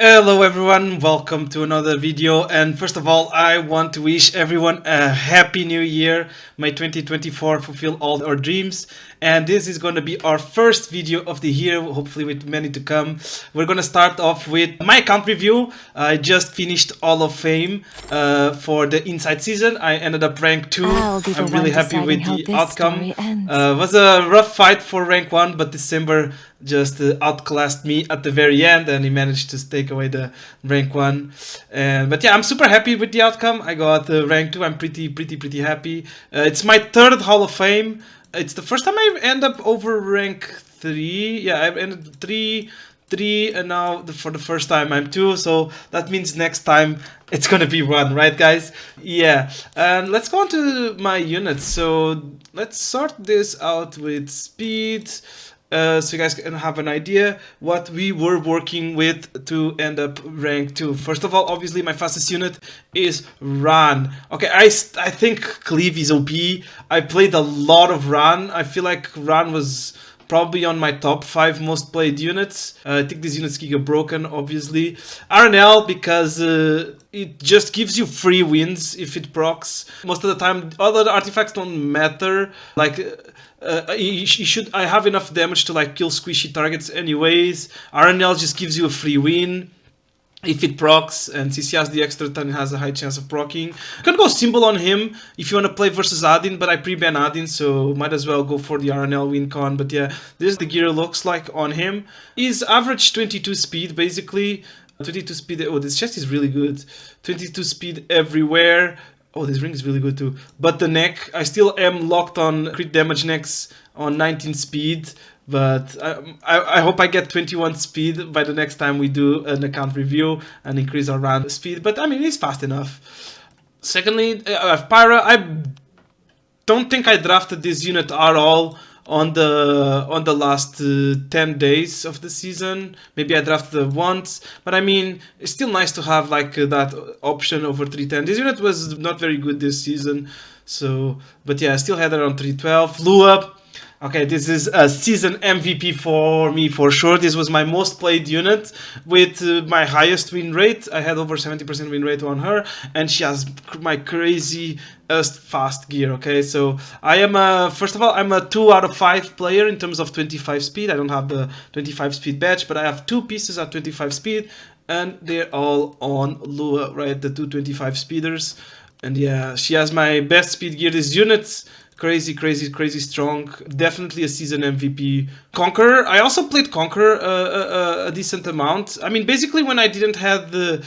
Hello everyone, welcome to another video, and first of all I want to wish everyone a happy new year. May 2024 fulfill all our dreams, and this is going to be our first video of the year, hopefully with many to come. We're going to start off with my account review. I just finished All of Fame for the Inside season. I ended up rank 2. I'm really happy with the outcome. Was a rough fight for rank 1, but December just outclassed me at the very end, and he managed to take away the rank 1. But yeah, I'm super happy with the outcome. I got rank 2. I'm pretty happy. It's my third Hall of Fame. It's the first time I end up over rank 3. Yeah, I ended 3, and now for the first time I'm 2. So that means next time it's gonna be 1, right, guys? Yeah. And let's go on to my units. So let's sort this out with speed. So you guys can have an idea what we were working with to end up rank 2. First of all, obviously my fastest unit is Ran. Okay, I think Cleave is OP. I played a lot of Ran. I feel like Ran was probably on my top 5 most played units. I think these units can get broken, obviously. RNL, because it just gives you free wins if it procs. Most of the time, other artifacts don't matter. Like, I have enough damage to like kill squishy targets anyways. RNL just gives you a free win if it procs, and since he has the extra turn, it has a high chance of proccing. You can go Symbol on him if you want to play versus Adin, but I pre-ban Adin, so might as well go for the RNL win con. But yeah, this is the gear looks like on him. He's average 22 speed, basically. 22 speed, oh, this chest is really good. 22 speed everywhere. Oh, this ring is really good too. But the neck, I still am locked on crit damage necks on 19 speed. But I hope I get 21 speed by the next time we do an account review and increase our round speed. But I mean, it's fast enough. Secondly, I have Peira. I don't think I drafted this unit at all on the last 10 days of the season. Maybe I drafted it once, but I mean, it's still nice to have like that option over 310. This unit was not very good this season, so, but yeah, I still had around 312. Lua. Okay, this is a season MVP for me for sure. This was my most played unit with my highest win rate. I had over 70% win rate on her, and she has my crazy fast gear. Okay, so I am first of all, I'm a 2 out of 5 player in terms of 25 speed. I don't have the 25 speed badge, but I have 2 pieces at 25 speed, and they're all on Lua, right? The 225 speeders. And yeah, she has my best speed gear. This unit, crazy strong. Definitely a season MVP. Conqueror. I also played Conqueror a decent amount. I mean, basically when I didn't have the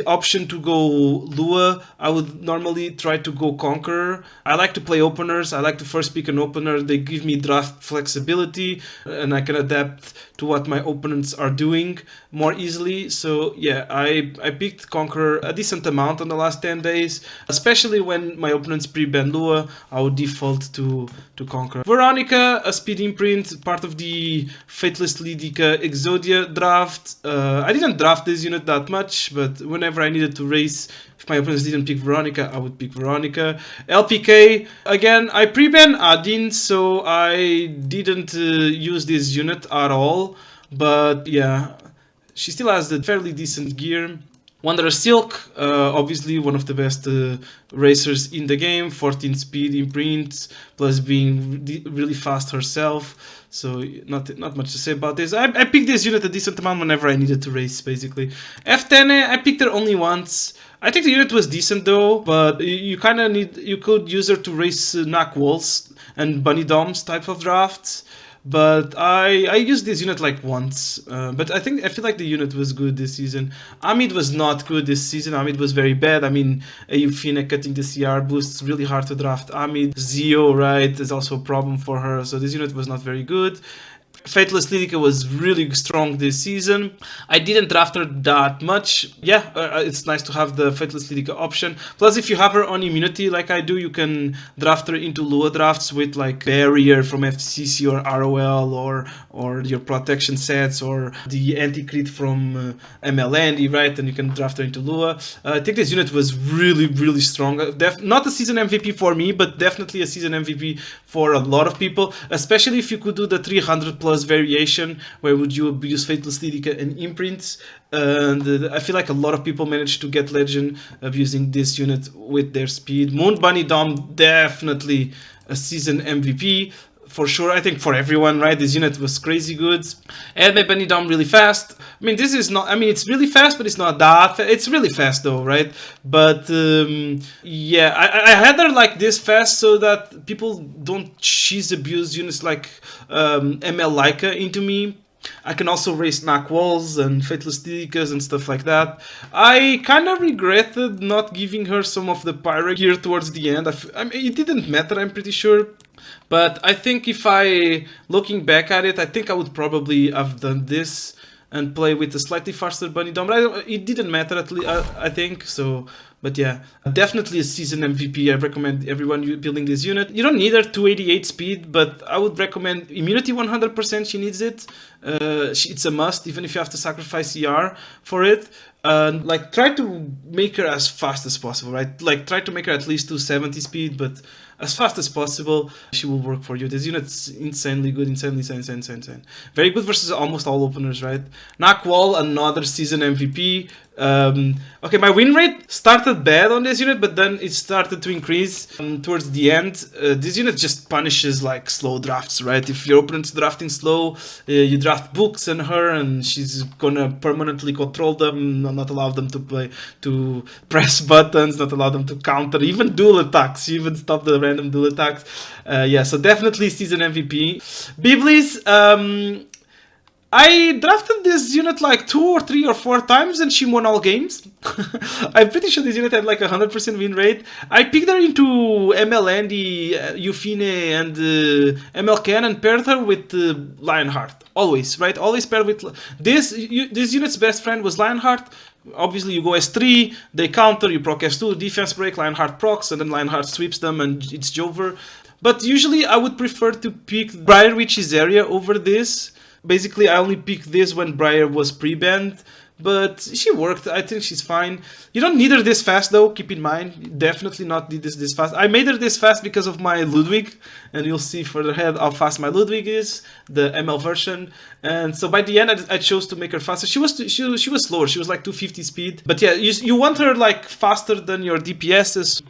option to go Lua, I would normally try to go Conqueror. I like to play openers. I like to first pick an opener. They give me draft flexibility, and I can adapt to what my opponents are doing more easily. So yeah, I picked Conqueror a decent amount on the last 10 days, especially when my opponents pre-ban Lua. I would default to Conqueror. Veronica, a speed imprint, part of the Faithless Lidica Exodia draft. I didn't draft this unit that much, but whenever I needed to race, if my opponents didn't pick Veronica, I would pick Veronica. LPK, again, I pre-ban Adin, so I didn't use this unit at all. But yeah, she still has the fairly decent gear. Wanderer Silk, obviously one of the best racers in the game, 14 speed imprint, plus being really fast herself. So not much to say about this. I picked this unit a decent amount whenever I needed to race, basically. F10, I picked her only once. I think the unit was decent though, but you kind of you could use her to race Nahkwols and Bunny Doms type of drafts. But I used this unit like once, but I feel like the unit was good this season. Amid was not good this season. Amid was very bad. I mean, Eufina cutting the CR boosts, really hard to draft Amid. Zio, right, is also a problem for her, so this unit was not very good. Faithless Lidica was really strong this season. I didn't draft her that much. Yeah, it's nice to have the Faithless Lidica option. Plus, if you have her on immunity like I do, you can draft her into Lua drafts with like Barrier from FCC or ROL or your protection sets or the anti-crit from MLND, right? And you can draft her into Lua. I think this unit was really strong. Not a season MVP for me, but definitely a season MVP for a lot of people, especially if you could do the 300 plus was variation where would you abuse Faithless Lidica and imprints, and I feel like a lot of people managed to get legend abusing this unit with their speed. Moon Bunny Dom, definitely a season MVP. For sure, I think for everyone, right? This unit was crazy good. And my Bunny Dom really fast. I mean, this is not, I mean, it's really fast, but it's not that fast. It's really fast though, right? But yeah, I had her like this fast so that people don't cheese abuse units like ML Laika into me. I can also raise Nakhwols and Faithless Lidicas and stuff like that. I kind of regretted not giving her some of the Peira gear towards the end. I mean, it didn't matter, I'm pretty sure. But I think if looking back at it, I think I would probably have done this and play with a slightly faster Bunny Dom. But it didn't matter, at least, I think, so... But yeah, definitely a season MVP. I recommend everyone building this unit. You don't need her 288 speed, but I would recommend immunity 100%. She needs it. It's a must, even if you have to sacrifice CR for it. Like, try to make her as fast as possible, right? Like, try to make her at least 270 speed, but as fast as possible, she will work for you. This unit's insanely good, insanely. Very good versus almost all openers, right? Nahkwol, another season MVP. Okay, my win rate started bad on this unit, but then it started to increase towards the end. This unit just punishes like slow drafts, right? If your opponent's drafting slow, you draft books on her and she's gonna permanently control them, not allow them to press buttons, not allow them to counter, even dual attacks, even stop the random dual attacks. Yeah, so definitely season MVP. Byblis, I drafted this unit like 2 or 3 or 4 times and she won all games. I'm pretty sure this unit had like 100% win rate. I picked her into ML Andy, Euphine and ML Ken and paired her with Lionheart. Always, right? Always paired with... This unit's best friend was Lionheart. Obviously you go S3, they counter, you proc S2, defense break, Lionheart procs, and then Lionheart sweeps them and it's Jover. But usually I would prefer to pick Briar Witch Iseria over this. Basically, I only picked this when Briar was pre-banned, but she worked. I think she's fine. You don't need her this fast, though. Keep in mind, you definitely not need this fast. I made her this fast because of my Ludwig, and you'll see further ahead how fast my Ludwig is, the ML version. And so by the end, I chose to make her faster. She was slower. She was like 250 speed. But yeah, you want her like faster than your DPSs.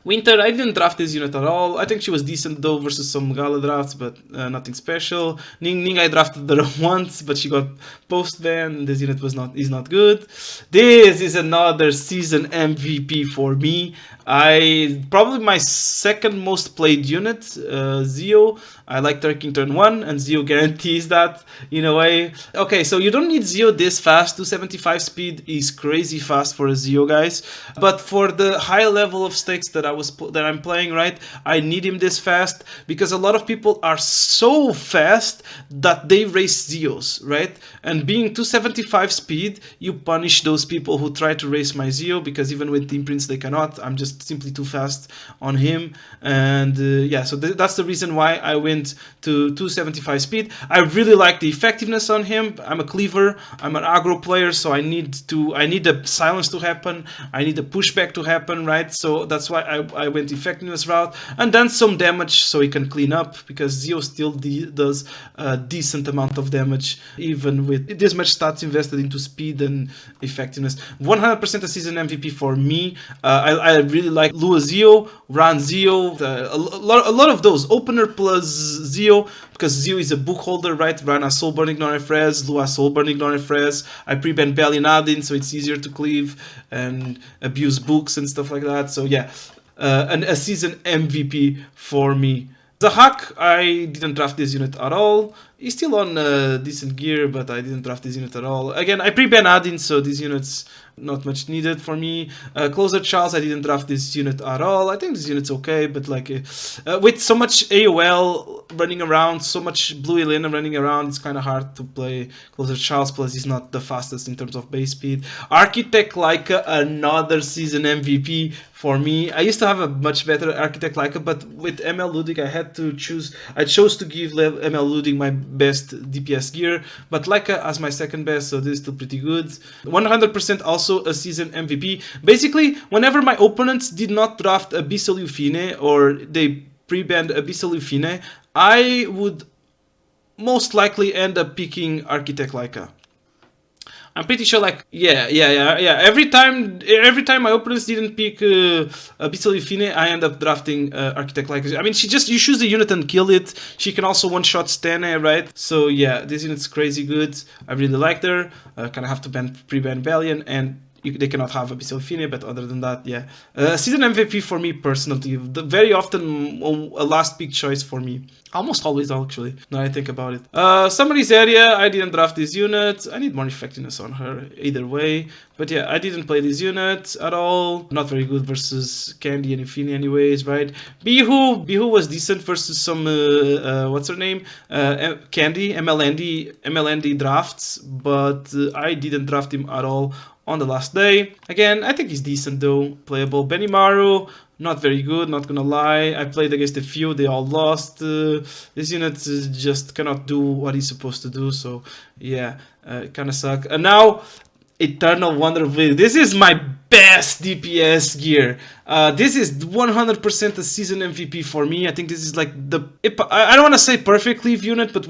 Winter, I didn't draft this unit at all. I think she was decent though versus some Gala drafts, but nothing special. Ning, I drafted her once, but she got post-ban. This unit is not good. This is another season MVP for me. Probably my second most played unit, Zio. I like Turking turn 1, and Zio guarantees that in a way. Okay, so you don't need Zio this fast. 275 speed is crazy fast for a Zio, guys. But for the high level of stakes that I'm playing, right, I need him this fast because a lot of people are so fast that they race Zios, right? And being 275 speed, you punish those people who try to race my Zio because even with imprints they cannot. I'm just simply too fast on him, and yeah, so that's the reason why I went to 275 speed. I really like the effectiveness on him. I'm a cleaver, I'm an aggro player, so I need the silence to happen, I need the pushback to happen, right? So that's why I went effectiveness route, and then some damage so he can clean up, because Zio still does a decent amount of damage even with this much stats invested into speed and effectiveness. 100% a season MVP for me. I really like Lua Zio, Ran Zio, a lot of those. Opener plus Zio, because Zio is a book holder, right? Ran has Soul Burning Non-Refres, Lua Soul Burning Non-Refres. I pre-ban Belly Nadine, so it's easier to cleave and abuse books and stuff like that. So yeah, a season MVP for me. Zahhak, I didn't draft this unit at all. He's still on decent gear, but I didn't draft this unit at all. Again, I pre-ban Adin, so these units not much needed for me. Closer Charles, I didn't draft this unit at all. I think this unit's okay, but like with so much AOL running around, so much Blue Elena running around, it's kind of hard to play Closer Charles, plus he's not the fastest in terms of base speed. Architect Laika, another season MVP for me. I used to have a much better Architect Laika, but with ML Ludwig I had to choose. I chose to give ML Ludwig my best DPS gear, but Laika as my second best, so this is still pretty good. 100% also a season MVP. Basically, whenever my opponents did not draft Abyssal Euphine or they pre-banned Abyssal Euphine, I would most likely end up picking Architect Laika. I'm pretty sure, like, yeah. Every time my opponents didn't pick Abyssal Fine, I end up drafting Architect Laika. I mean, you choose the unit and kill it. She can also one-shot Stene, right? So yeah, this unit's crazy good. I really liked her. Kind of have to pre-ban Valiant, and they cannot have Abyssal Fine, but other than that, yeah. Season MVP for me personally. Very often a last pick choice for me. Almost always, actually, now I think about it. Summer Iseria, I didn't draft this unit. I need more effectiveness on her, either way. But yeah, I didn't play this unit at all. Not very good versus Candy and Infini anyways, right? Beehoo was decent versus some, what's her name? Candy, MLND drafts. But I didn't draft him at all on the last day. Again, I think he's decent though, playable. Benimaru, not very good, not gonna lie. I played against a few, they all lost. This unit just cannot do what he's supposed to do, so yeah, it kinda suck. And now, Eternal Wonder of Lily. This is my best DPS gear. This is 100% a season MVP for me. I think this is like I don't want to say perfect cleave unit, but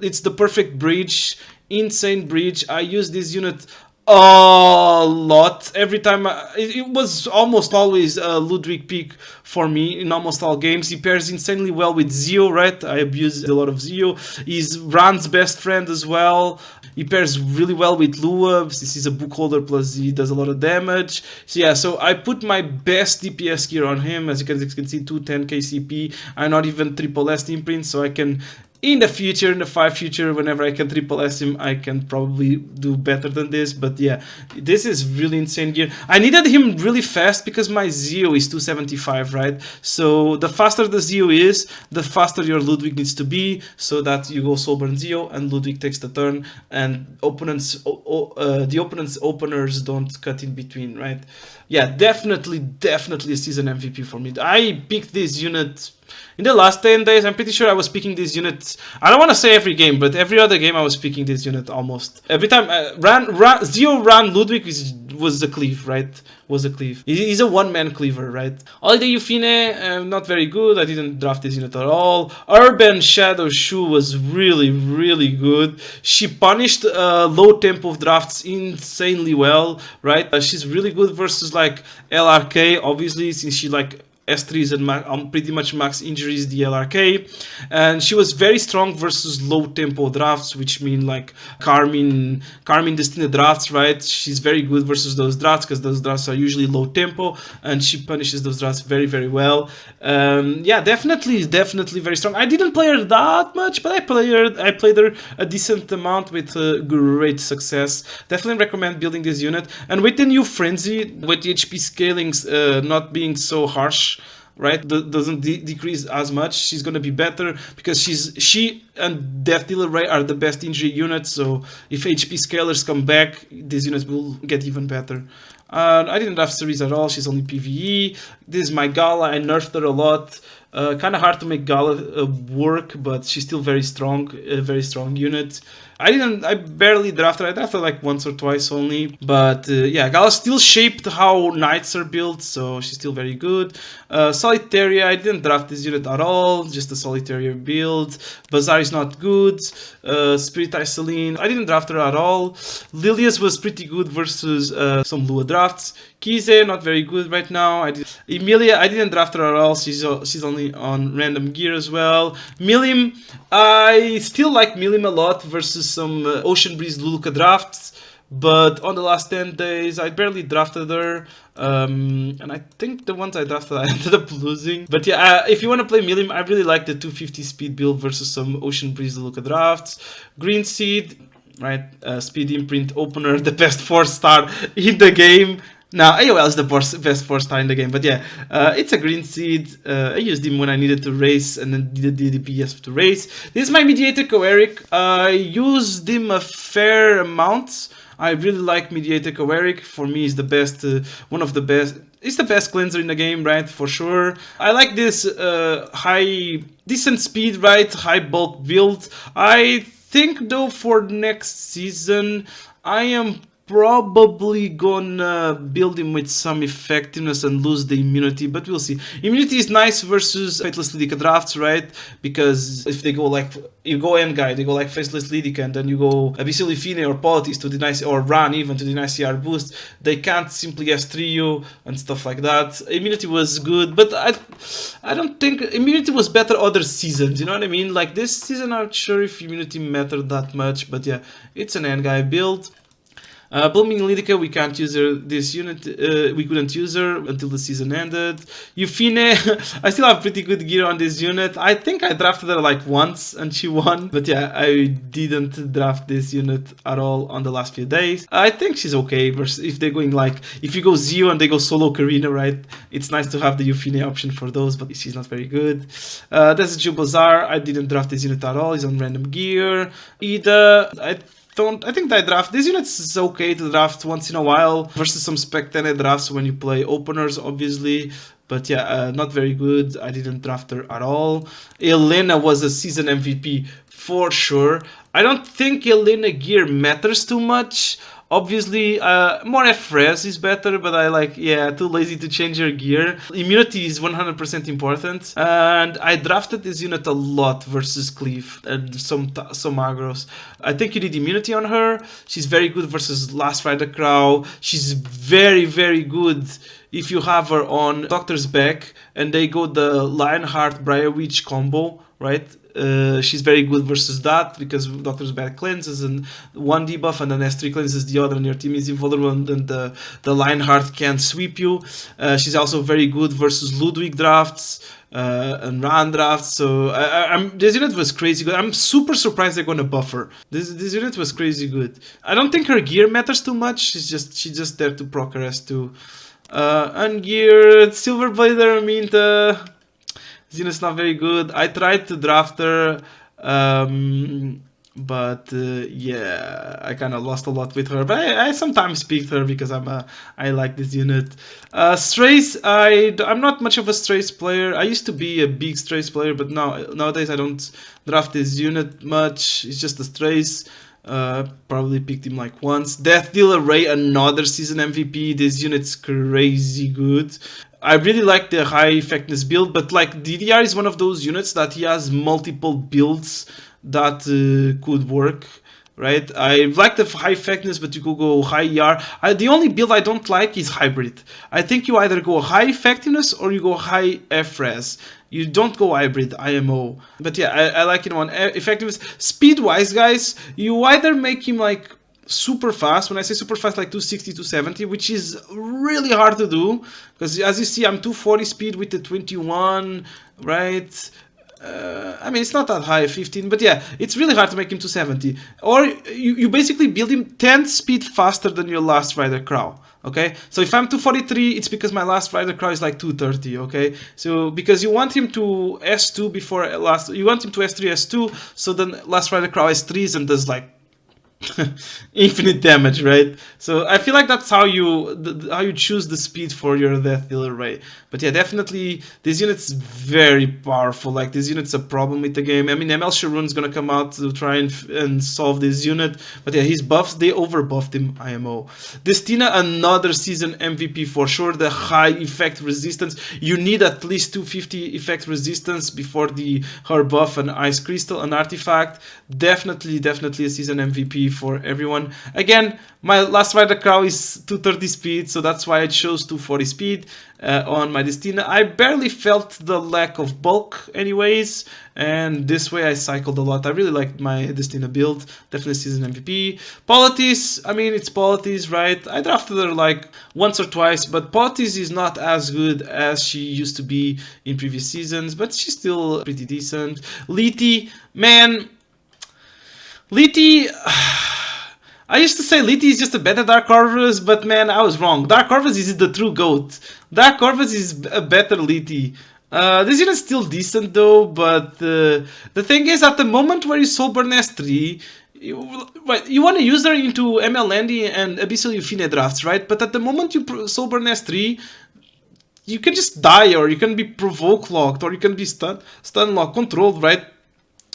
it's the perfect bridge, insane bridge. I use this unit a lot. Every time it was almost always a Ludwig pick for me in almost all games. He pairs insanely well with Zio, right? I abuse a lot of Zio. He's Rand's best friend as well. He pairs really well with Lua. This is a book holder, plus he does a lot of damage. So yeah, so I put my best DPS gear on him. As you can see, 210 KCP. I'm not even triple S imprint, so I can, in the future, in the future, whenever I can triple S him, I can probably do better than this. But yeah, this is really insane gear. I needed him really fast because my Zio is 275, right? So the faster the Zio is, the faster your Ludwig needs to be, so that you go Soulburn Zio and Ludwig takes the turn, and the opponent's openers don't cut in between, right? Yeah, definitely a season MVP for me. I picked this unit in the last 10 days. I'm pretty sure I was picking this unit. I don't want to say every game, but every other game I was picking this unit almost. Every time Zio ran Ludwig was a cleave, right? Was a cleave. He's a one-man cleaver, right? Holiday Yufine, not very good. I didn't draft this unit at all. Urban Shadow Choux was really good. She punished low tempo of drafts insanely well, right? She's really good versus like LRK, obviously, since she like S3s and pretty much max injuries the LRK, and she was very strong versus low tempo drafts, which mean like Carmine Destina drafts, right? She's very good versus those drafts because those drafts are usually low tempo, and she punishes those drafts very well. Yeah, definitely very strong. I didn't play her that much, but I played her a decent amount with great success. Definitely recommend building this unit, and with the new frenzy, with the HP scalings not being so harsh, right, doesn't decrease as much. She's gonna be better because she and Death Dealer Ray are the best injury units, so if HP scalers come back, these units will get even better. I didn't draft Cerise at all. She's only PvE. This is my Gala. I nerfed her a lot. Kind of hard to make Gala work, but she's still very strong. A very strong unit. I barely drafted. I drafted like once or twice only. But yeah, Gala still shaped how knights are built, so she's still very good. Solitaria, I didn't draft this unit at all. Just a Solitaria build. Bazaar is not good. Spirit Eye Celine, I didn't draft her at all. Lilias was pretty good versus some Lua drafts. Kize, not very good right now. Emilia, I didn't draft her at all. She's only on random gear as well. Milim, I still like Milim a lot versus some Ocean Breeze Luluka drafts. But on the last 10 days, I barely drafted her. And I think the ones I drafted, I ended up losing. But yeah, if you want to play Milim, I really like the 250 speed build versus some Ocean Breeze Luluka drafts. Green Cidd, right? Speed imprint opener, the best 4-star in the game. Now, AOL is the best 4-star in the game, but yeah, it's a green Cidd. I used him when I needed to race, and then did the DPS to race. This is my Mediator Kawerik. I used him a fair amount. I really like Mediator Kawerik. For me, he's the best, one of the best. It's the best cleanser in the game, right? For sure. I like this decent speed, right? High bulk build. I think though for next season, I am probably gonna build him with some effectiveness and lose the immunity, but we'll see. Immunity is nice versus Faithless Lidica drafts, right? Because if they go like, you go end guy, they go like Faithless Lidica, and then you go Abyssal Fine or Politis to deny, or Ran even to deny CR boost, they can't simply S3 you and stuff like that. Immunity was good, but I don't think immunity was better other seasons, you know what I mean? Like this season, I'm not sure if immunity mattered that much, but yeah, it's an end guy build. Blooming Lidica, we can't use her this unit, we couldn't use her until the season ended. Euphine, I still have pretty good gear on this unit. I think I drafted her like once and she won. But yeah, I didn't draft this unit at all on the last few days. I think she's okay versus if they're going like, if you go Zio and they go solo Karina, right? It's nice to have the Euphine option for those, but she's not very good. There's a Jubazar, I didn't draft this unit at all, he's on random gear. Ida, I think that draft this unit is okay to draft once in a while versus some spectator drafts when you play openers, obviously. But yeah, not very good. I didn't draft her at all. Elena was a season MVP for sure. I don't think Elena gear matters too much. Obviously, more FRES is better, but I like, yeah, too lazy to change your gear. Immunity is 100% important, and I drafted this unit a lot versus Cleave and some agros. I think you need immunity on her. She's very good versus Last Rider Crow. She's very, very good if you have her on Doctor's Back, and they go the Lionheart Briar Witch combo, right? She's very good versus that because Doctor's Back cleanses and one debuff and then S3 cleanses the other and your team is invulnerable and then the Lionheart can sweep you. She's also very good versus Ludwig drafts and Ran drafts. So this unit was crazy good. I'm super surprised they're going to buff her. This unit was crazy good. I don't think her gear matters too much. She's just there to proc S2. Ungeared Silverblade Aramintha. This unit's not very good. I tried to draft her, but yeah, I kind of lost a lot with her. But I sometimes picked her because I like this unit. Straze, I'm not much of a Straze player. I used to be a big Straze player, but nowadays I don't draft this unit much. It's just a Straze. Probably picked him like once. Death Dealer Ray, another season MVP. This unit's crazy good. I really like the high effectiveness build, but like DDR is one of those units that he has multiple builds that could work, right? I like the high effectiveness, but you could go high ER. The only build I don't like is hybrid. I think you either go high effectiveness or you go high FRES. You don't go hybrid, IMO. But yeah, I like it on effectiveness. Speed-wise, guys, you either make him like super fast. When I say super fast, like 260, 270, which is really hard to do. Because as you see, I'm 240 speed with the 21, right? I mean, it's not that high, 15, but yeah, it's really hard to make him 270. Or you basically build him 10 speed faster than your last Rider Crow. Okay, so if I'm 243, it's because my last Rider Crow is like 230, okay? So, because you want him to S2 before last, you want him to S3, S2, so then last Rider Crow S3s and does like infinite damage, right? So I feel like that's how you choose the speed for your Death Dealer Ray. But yeah, definitely this unit's very powerful. Like this unit's a problem with the game. I mean, ML Sharon's gonna come out to try and solve this unit. But yeah, his buffs, they over buffed him, IMO. Destina, another season MVP for sure. The high effect resistance. You need at least 250 effect resistance before her buff, an Ice Crystal, an artifact. Definitely a season MVP for everyone. Again, my last Rider Crow is 230 speed, so that's why I chose 240 speed on my Destina. I barely felt the lack of bulk anyways, and this way I cycled a lot. I really liked my Destina build. Definitely season MVP. Politis, I mean, it's Politis, right? I drafted her like once or twice, but Politis is not as good as she used to be in previous seasons, but she's still pretty decent. Lethe, man, Lethe, I used to say Lethe is just a better Dark Corvus, but man, I was wrong. Dark Corvus is the true GOAT. Dark Corvus is a better Lethe. This unit's still decent though, but the thing is, at the moment where you Soulburn S3, you want to use her into ML Landy and Abyssal Euphine drafts, right? But at the moment you Soulburn S3, you can just die, or you can be provoke locked, or you can be stun locked, controlled, right?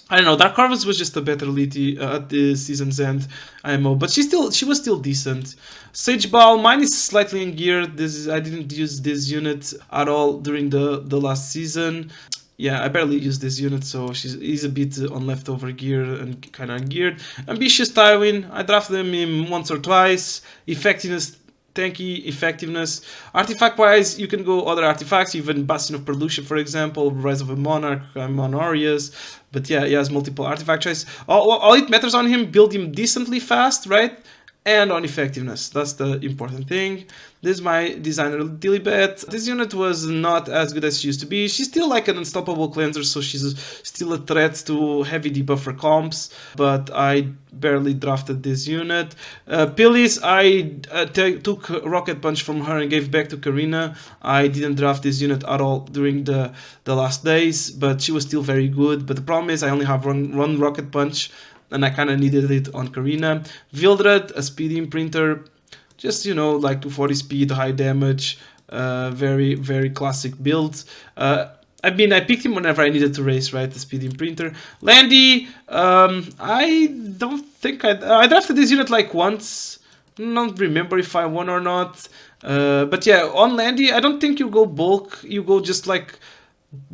I don't know. Dark Harvest was just a better Lethe at the season's end IMO, but she was still decent. Sage Ball, mine is slightly in gear. I didn't use this unit at all during the last season. Yeah, I barely use this unit, so he's a bit on leftover gear and kind of ungeared. Ambitious Tywin, I drafted him once or twice. Effectiveness, tanky effectiveness. Artifact wise, you can go other artifacts, even Bastion of Perlucia, for example, Rise of a Monarch, I'm on Aureus. But yeah, he has multiple artifact choice. All it matters on him, build him decently fast, right? And on effectiveness. That's the important thing. This is my designer Lilibet. This unit was not as good as she used to be. She's still like an unstoppable cleanser, so she's still a threat to heavy debuffer comps, but I barely drafted this unit. Pylis, I took Rocket Punch from her and gave back to Karina. I didn't draft this unit at all during the last days, but she was still very good. But the problem is I only have one Rocket Punch, and I kind of needed it on Karina. Vildred, a speed imprinter, just, you know, like 240 speed, high damage, very, very classic build. I mean, I picked him whenever I needed to race, right, the speed imprinter. Landy, I don't think I drafted this unit like once. I don't remember if I won or not. But yeah, on Landy, I don't think you go bulk, you go just like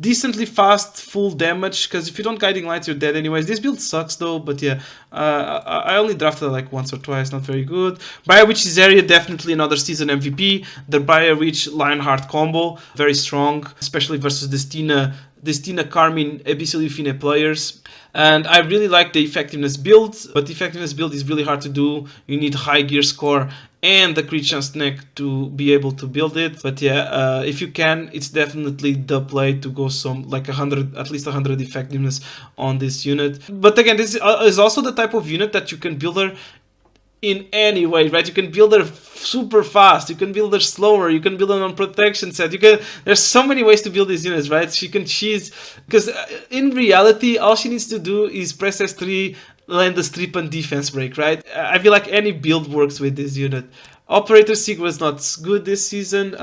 decently fast, full damage, because if you don't Guiding Light, you're dead anyways. This build sucks though, but yeah, I only drafted like once or twice, not very good. Briar Witch Iseria, definitely another season MVP. The Briar Witch Lionheart combo, very strong, especially versus Destina, Carmine, Abyssal Euphine players. And I really like the effectiveness build, but the effectiveness build is really hard to do. You need high gear score and the crit chance neck to be able to build it. But yeah, if you can, it's definitely the play to go some like 100, at least 100 effectiveness on this unit. But again, this is also the type of unit that you can build her in any way, right? You can build her super fast, you can build her slower, you can build her on protection set, there's so many ways to build these units, right? Because in reality, all she needs to do is press S3, land the strip and defense break, right? I feel like any build works with this unit. Operator Sig was not good this season.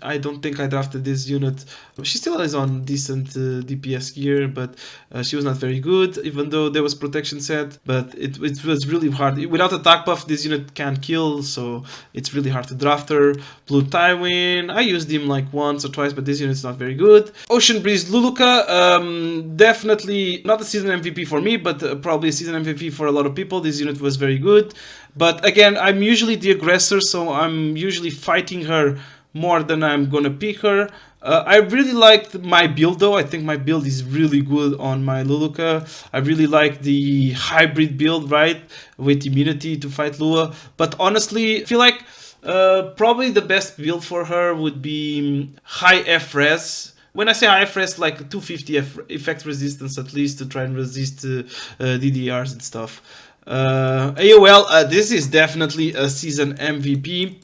I don't think I drafted this unit. She still is on decent DPS gear, but she was not very good, even though there was protection set. But it was really hard. Without attack buff, this unit can't kill, so it's really hard to draft her. Blue Tywin, I used him like once or twice, but this unit's not very good. Ocean Breeze Luluka, definitely not a season MVP for me, but probably a season MVP for a lot of people. This unit was very good. But again, I'm usually the aggressor, so I'm usually fighting her more than I'm gonna pick her. I really liked my build though. I think my build is really good on my Luluka. I really like the hybrid build, right? With immunity to fight Lua. But honestly, I feel like probably the best build for her would be high F-res. When I say high F-res, like 250 effect resistance at least to try and resist DDRs and stuff. AOL, this is definitely a season MVP.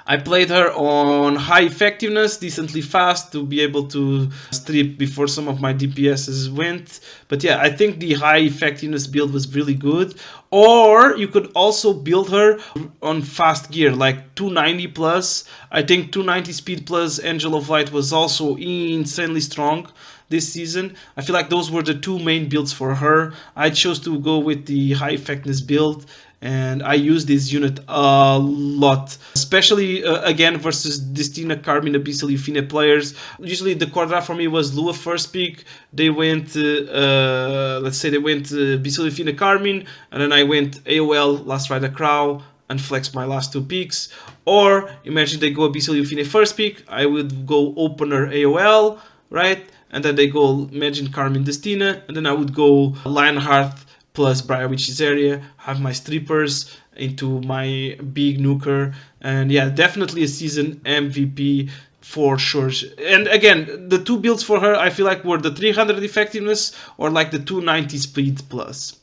I played her on high effectiveness, decently fast to be able to strip before some of my DPSs went. But yeah, I think the high effectiveness build was really good. Or you could also build her on fast gear, like 290 plus. I think 290 speed plus Angel of Light was also insanely strong this season. I feel like those were the two main builds for her. I chose to go with the high effectiveness build, and I use this unit a lot, especially again versus Destina, Carmine, Abyssal Euphine players. Usually the core draft for me was Lua first pick. They went, let's say they went Abyssal Euphine, Carmine, and then I went AOL, Last Rider Crow, and flex my last two picks. Or imagine they go Abyssal Euphine first pick, I would go opener AOL, right? And then they go Imagine Carmine Destina, and then I would go Lionheart plus Briar Witch Iseria, have my strippers into my big nuker, and yeah, definitely a season MVP for sure. And again, the two builds for her I feel like were the 300 effectiveness or like the 290 speed plus.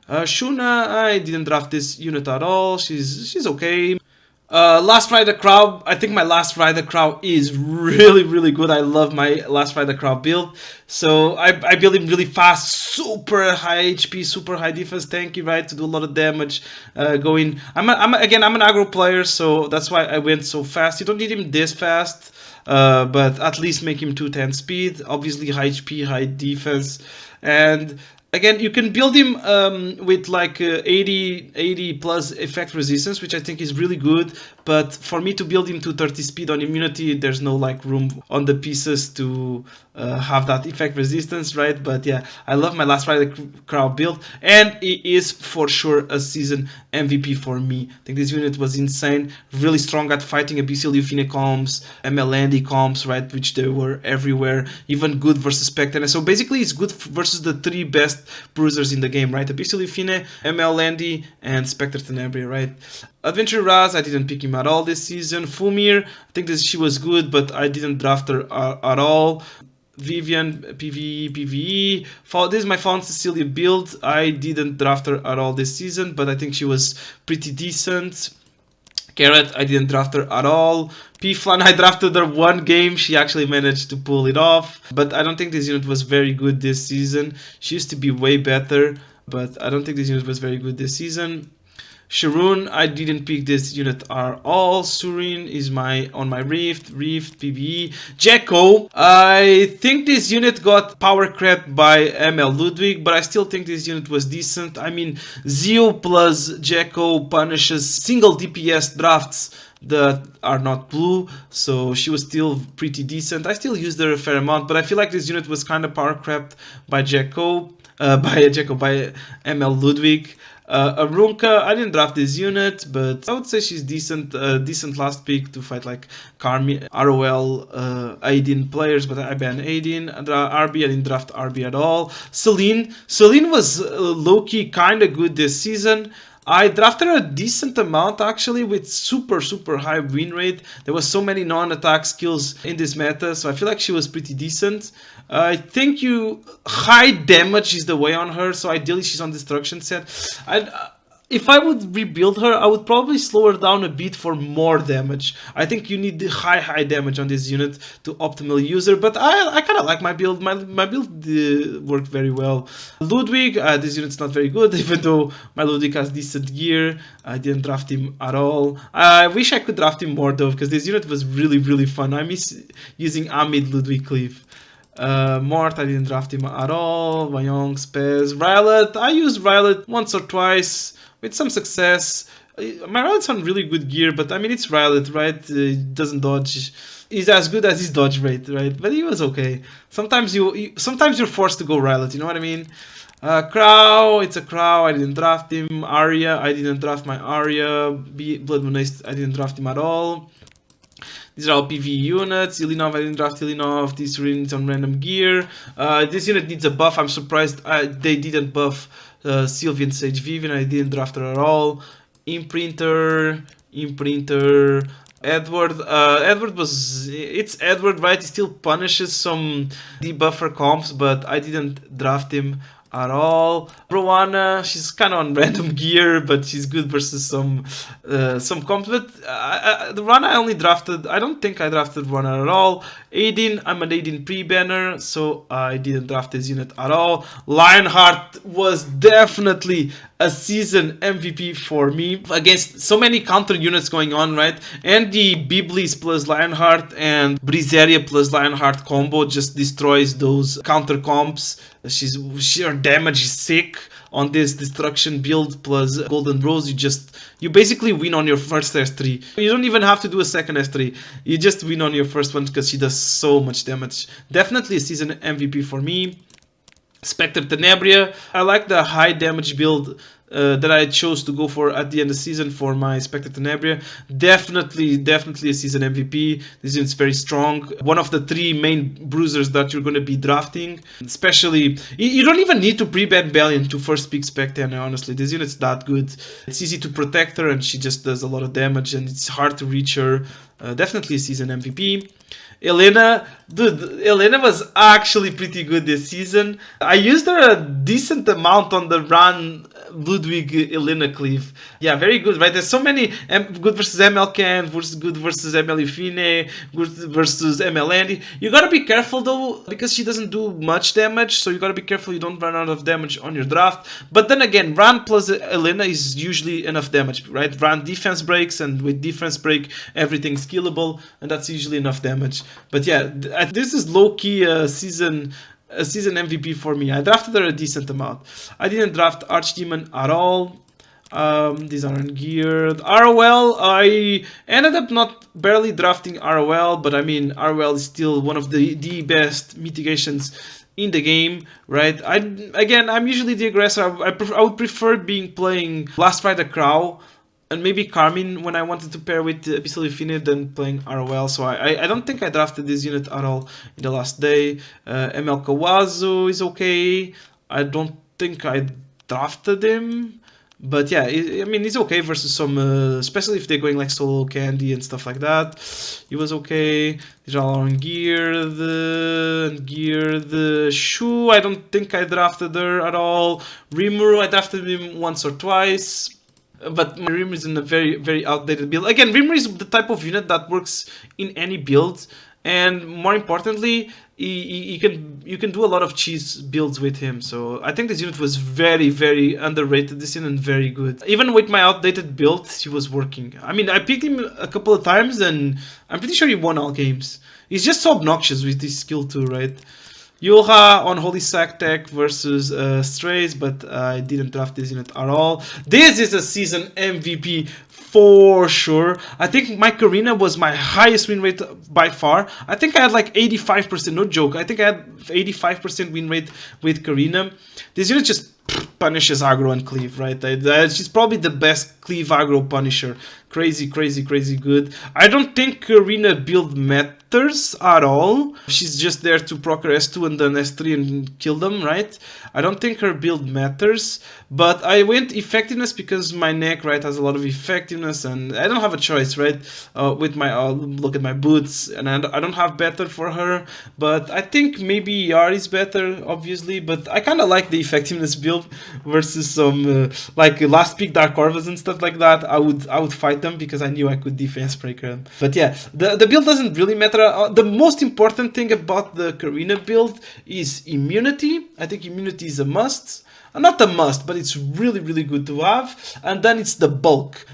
Shuna, I didn't draft this unit at all. She's okay. Last Rider Crow, I think my Last Rider Crow is really good. I love my Last Rider Crow build. So I build him really fast, super high HP, super high defense, tanky, right, to do a lot of damage. I'm an aggro player, so that's why I went so fast. You don't need him this fast, but at least make him 210 speed. Obviously high HP, high defense, and Again, you can build him with like 80 plus effect resistance, which I think is really good. But for me to build him to 30 speed on immunity, there's no like room on the pieces to have that effect resistance, right? But yeah, I love my last Rider Crowd build, and it is for sure a season MVP for me. I think this unit was insane, really strong at fighting Abyssal Euphine comps, MLND comps, right? Which they were everywhere, even good versus Spectre. So basically, it's good versus the three best bruisers in the game, right? Abyssal Euphine, MLND, and Spectre Tenebria, right? Adventure Raz, I didn't pick him at all this season. Fumir, I think she was good, but I didn't draft her at all. Vivian, PvE. This is my Fawn Cecilia build. I didn't draft her at all this season, but I think she was pretty decent. Carrot, I didn't draft her at all. P-Flan, I drafted her one game. She actually managed to pull it off. But I don't think this unit was very good this season. She used to be way better, but I don't think this unit was very good this season. Sharoon, I didn't pick this unit at all. Surin is on my Rift, PvE. Jekko, I think this unit got power crept by ML Ludwig, but I still think this unit was decent. I mean, Zio plus Jekko punishes single DPS drafts that are not blue, so she was still pretty decent. I still used her a fair amount, but I feel like this unit was kind of power crept by Jekko, by ML Ludwig. Arunka, I didn't draft this unit, but I would say she's decent. Decent last pick to fight like Carmi, ROL, Aidin players, but I banned Aidin. RB, I didn't draft RB at all. Celine was low-key kind of good this season. I drafted her a decent amount actually with super high win rate. There was so many non-attack skills in this meta, so I feel like she was pretty decent. I think high damage is the way on her, so ideally she's on destruction set. If I would rebuild her, I would probably slow her down a bit for more damage. I think you need high damage on this unit to optimally use her, but I kind of like my build. My build worked very well. Ludwig, this unit's not very good, even though my Ludwig has decent gear. I didn't draft him at all. I wish I could draft him more though, because this unit was really fun. I miss using Amid Ludwig Cleave. Mort, I didn't draft him at all. Vayong, Spez, Rylet, I used Rylet once or twice with some success. My Rylet's on really good gear, but I mean, it's Rylet, right? It doesn't dodge. He's as good as his dodge rate, right? But he was okay. Sometimes you're forced to go Rylet, you know what I mean? Crow, it's a Crow, I didn't draft him. Arya, I didn't draft my Arya. Blood Moonist, I didn't draft him at all. These are all PvE units. Ilinov, I didn't draft Ilinov. This unit's on random gear. This unit needs a buff. I'm surprised they didn't buff Sylvian Sage Vivian. I didn't draft her at all. Imprinter. Edward. It's Edward, right? He still punishes some debuffer comps, but I didn't draft him at all. Rowana, she's kind of on random gear, but she's good versus some comps. But the Rowana I only drafted. I don't think I drafted Rowana at all. Aidin, I'm an Aidin pre-banner, so I didn't draft this unit at all. Lionheart was definitely a season MVP for me against so many counter units going on, right? And the Byblis plus Lionheart and Iseria plus Lionheart combo just destroys those counter comps. Sheer damage is sick on this destruction build plus Golden Rose. You basically win on your first S3. You don't even have to do a second S3. You just win on your first one because she does so much damage. Definitely a season MVP for me. Spectre Tenebria. I like the high damage build that I chose to go for at the end of the season for my Spectre Tenebria. Definitely a season MVP. This unit's very strong. One of the three main bruisers that you're going to be drafting. Especially, you don't even need to pre-ban Bellion to first pick Spectre, honestly. This unit's that good. It's easy to protect her and she just does a lot of damage and it's hard to reach her. Definitely a season MVP. Elena was actually pretty good this season. I used her a decent amount on the run Ludwig Elena Cleave. Yeah, very good, right? There's so many good versus ML Can, good versus ML Ifine, good versus ML Andy. You gotta be careful though, because she doesn't do much damage, so you gotta be careful you don't run out of damage on your draft. But then again, Ran plus Elena is usually enough damage, right? Ran defense breaks, and with defense break, everything's killable, and that's usually enough damage. But yeah, this is low-key season a season MVP for me. I drafted her a decent amount. I didn't draft Archdemon at all. These aren't geared. ROL, I ended up not barely drafting ROL, but I mean, ROL is still one of the best mitigations in the game, right? I'm usually the aggressor. I would prefer playing Last Ride a Crow and maybe Carmine when I wanted to pair with Abyssal Infinite than playing ROL. So I don't think I drafted this unit at all in the last day. ML Kawazu is okay. I don't think I drafted him. But yeah, I mean, he's okay versus some, especially if they're going like solo candy and stuff like that. He was okay. These are all ungeared. Choux, I don't think I drafted her at all. Rimuru, I drafted him once or twice. But my Rimuru is in a very, very outdated build. Again, Rimuru is the type of unit that works in any build. And more importantly, you can do a lot of cheese builds with him. So I think this unit was very, very underrated this season and very good. Even with my outdated build, he was working. I mean, I picked him a couple of times and I'm pretty sure he won all games. He's just so obnoxious with this skill too, right? Yulha on Holy Sack Tech versus Straze, but I didn't draft this unit at all. This is a season MVP for sure. I think my Karina was my highest win rate by far. I think I had like 85%, no joke. I think I had 85% win rate with Karina. This unit just punishes aggro and cleave, right? She's probably the best cleave aggro punisher. Crazy, crazy, crazy good. I don't think Karina build matters at all. She's just there to proc her S2 and then S3 and kill them, right? I don't think her build matters, but I went effectiveness because my neck, right, has a lot of effectiveness and I don't have a choice, right? With my, look at my boots and I don't have better for her, but I think maybe Yar is better, obviously, but I kind of like the effectiveness build versus some, like last pick Dark Corvus and stuff like that. I would fight them because I knew I could defense breaker them. But yeah, the build doesn't really matter. The most important thing about the Karina build is immunity. I think immunity is a must. Not a must, but it's really, really good to have. And then it's the bulk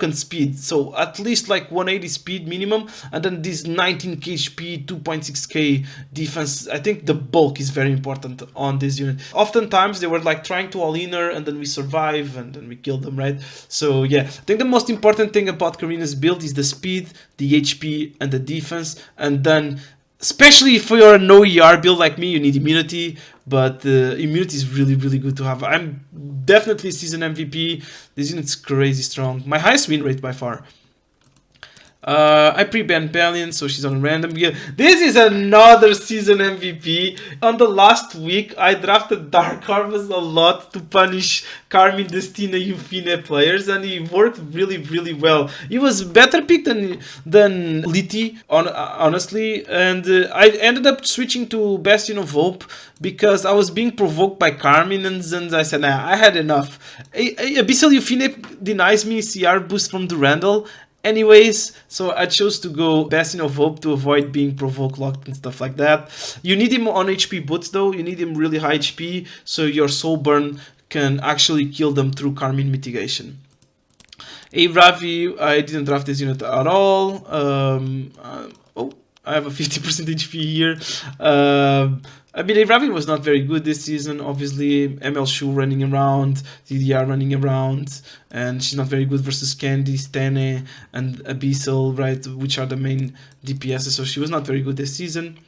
and speed. So at least like 180 speed minimum. And then this 19k HP, 2.6k defense. I think the bulk is very important on this unit. Oftentimes they were like trying to all-in her and then we survive and then we kill them, right? So yeah, I think the most important thing about Karina's build is the speed, the HP, and the defense. And then especially if you're a no ER build like me, you need immunity, but immunity is really, really good to have. I'm definitely season MVP. This unit's crazy strong. My highest win rate by far. I pre-banned Balian, so she's on random. Yeah, this is another season MVP. On the last week, I drafted Dark Corvus a lot to punish Carmine, Destina, Euphine players, and he worked really, really well. He was better picked than Lethe, honestly, and I ended up switching to Bastion of Hope because I was being provoked by Carmine, and I said, nah, I had enough. Abyssal Euphine denies me CR boost from Durandal. Anyways, so I chose to go Bastion of Hope to avoid being provoke locked and stuff like that. You need him on HP boots though, you need him really high HP, so your soul burn can actually kill them through Carmine mitigation. Ravi, I didn't draft this unit at all. I have a 50% HP here. I mean, Ravi was not very good this season, obviously. ML Choux running around, DDR running around, and she's not very good versus Candy, Stene, and Abyssal, right, which are the main DPSs, so she was not very good this season.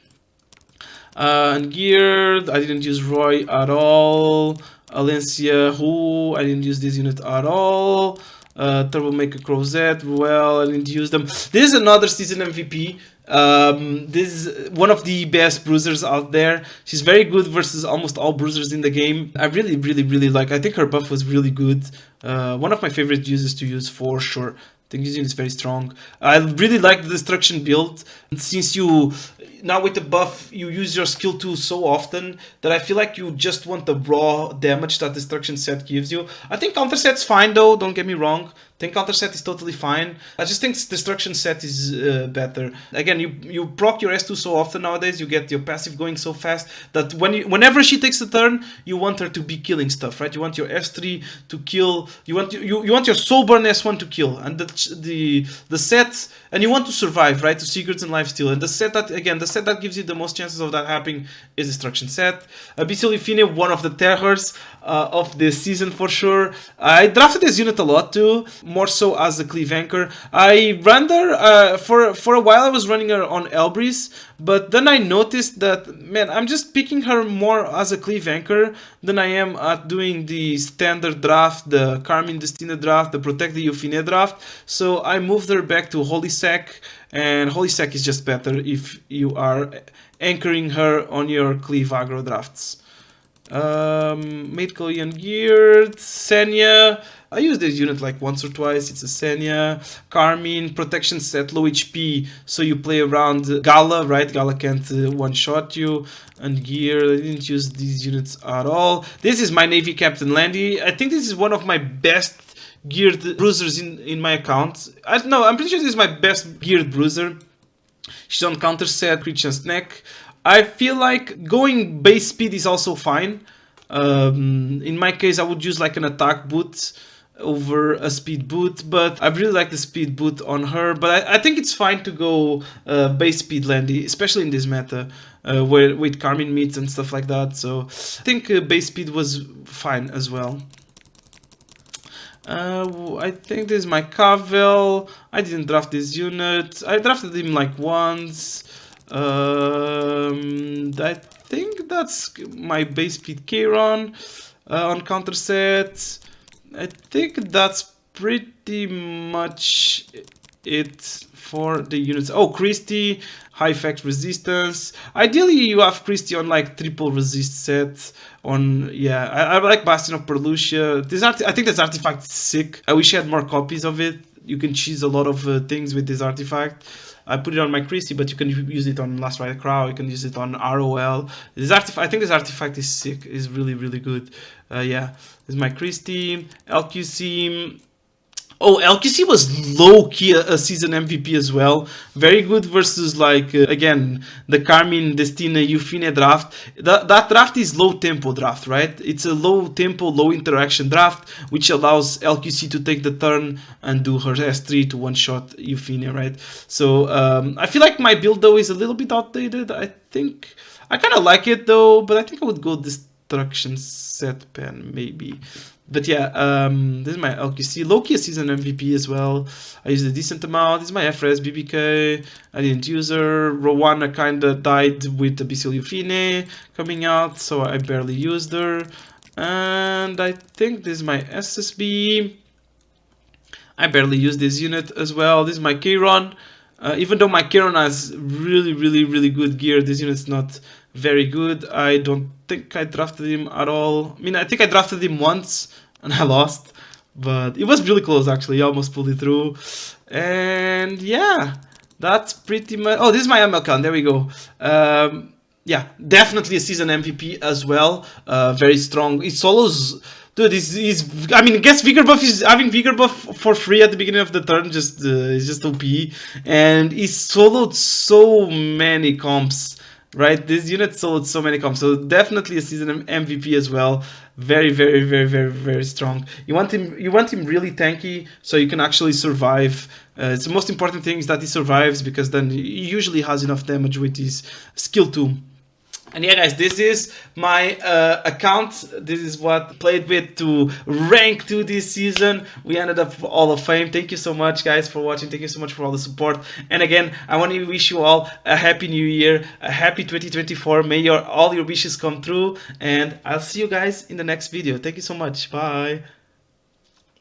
And geared, I didn't use Roy at all. Alencia, who I didn't use this unit at all. Turbo Maker Crozet, well, I didn't use them. This is another season MVP. This is one of the best bruisers out there. She's very good versus almost all bruisers in the game. I really, really, really like. I think her buff was really good. One of my favorite uses to use for sure. I think this unit is very strong. I really like the destruction build. Since you now with the buff you use your skill 2 so often that I feel like you just want the raw damage that destruction set gives you. I think counter set's fine though, don't get me wrong. I think counter set is totally fine. I just think destruction set is better. Again, you proc your S2 so often nowadays, you get your passive going so fast that whenever she takes a turn, you want her to be killing stuff, right? You want your S3 to kill, you want your soul burn S1 to kill, and that the set, and you want to survive, right, to secrets and lifesteal. And the set that gives you the most chances of that happening is Destruction set. Abyssal Euphine, one of the terrors of this season for sure. I drafted this unit a lot too, more so as a cleave anchor. I ran her for a while. I was running her on Elbris, but then I noticed that, man, I'm just picking her more as a cleave anchor than I am at doing the standard draft, the Carmine Destina draft, the Protect the Euphine draft. So I moved her back to Holy Sack, and Holy Sack is just better if you are anchoring her on your cleave aggro drafts. Made Korean Geared, Senya. I use this unit like once or twice. It's a Senya. Carmine, protection set, low HP, so you play around Gala, right? Gala can't one-shot you. And Gear, I didn't use these units at all. This is my Navy Captain Landy. I think this is one of my best geared bruisers in my account. I'm pretty sure this is my best geared bruiser. She's on counter set, Creature's Neck. I feel like going base speed is also fine. In my case, I would use like an attack boot over a speed boot, but I really like the speed boot on her. But I think it's fine to go base speed Landy, especially in this meta where with Carmine meets and stuff like that. So I think base speed was fine as well. I think this is my Cavell. I didn't draft this unit. I drafted him like once. I think that's my base speed Karin on counter set. I think that's pretty much it for the units. Oh, Christie, high effect resistance. Ideally, you have Christie on like triple resist set. On I like Bastion of Perlucia. I think this artifact is sick. I wish I had more copies of it. You can cheese a lot of things with this artifact. I put it on my Christie, but you can use it on Last Rider Crow. You can use it on ROL. I think this artifact is sick. Is really, really good. This is my Christie. LQC. Oh, LQC was low-key a season MVP as well. Very good versus, like, again, the Carmine Destina Euphine draft. That draft is low-tempo draft, right? It's a low-tempo, low-interaction draft, which allows LQC to take the turn and do her S3 to one-shot Euphine, right? So, I feel like my build, though, is a little bit outdated. I think... I kind of like it, though, but I think I would go Destruction set pen, maybe. But this is my LQC. Low-key a season MVP as well. I used a decent amount. This is my FRS BBK. I didn't use her. Rowana kinda died with the Abyssal Euphine coming out, so I barely used her. And I think this is my SSB. I barely used this unit as well. This is my Karin. Even though my Karin has really, really, really good gear, this unit's not very good. I don't think I drafted him at all. I mean, I think I drafted him once and I lost, but it was really close actually. I almost pulled it through. And yeah, that's pretty much... Oh, this is my MLCon. There we go. Definitely a season MVP as well. Very strong. He solos... Dude, I mean, I guess Vigor Buff is having Vigor Buff for free at the beginning of the turn. Is just OP, and he soloed so many comps. Right, this unit soloed so many comps, so definitely a season MVP as well. Very, very, very, very, very strong. You want him really tanky, so you can actually survive. It's the most important thing is that he survives, because then he usually has enough damage with his skill 2. And yeah, guys, this is my account. This is what I played with to rank 2 this season. We ended up Hall of Fame. Thank you so much, guys, for watching. Thank you so much for all the support. And again, I want to wish you all a happy new year, a happy 2024. May all your wishes come true. And I'll see you guys in the next video. Thank you so much. Bye.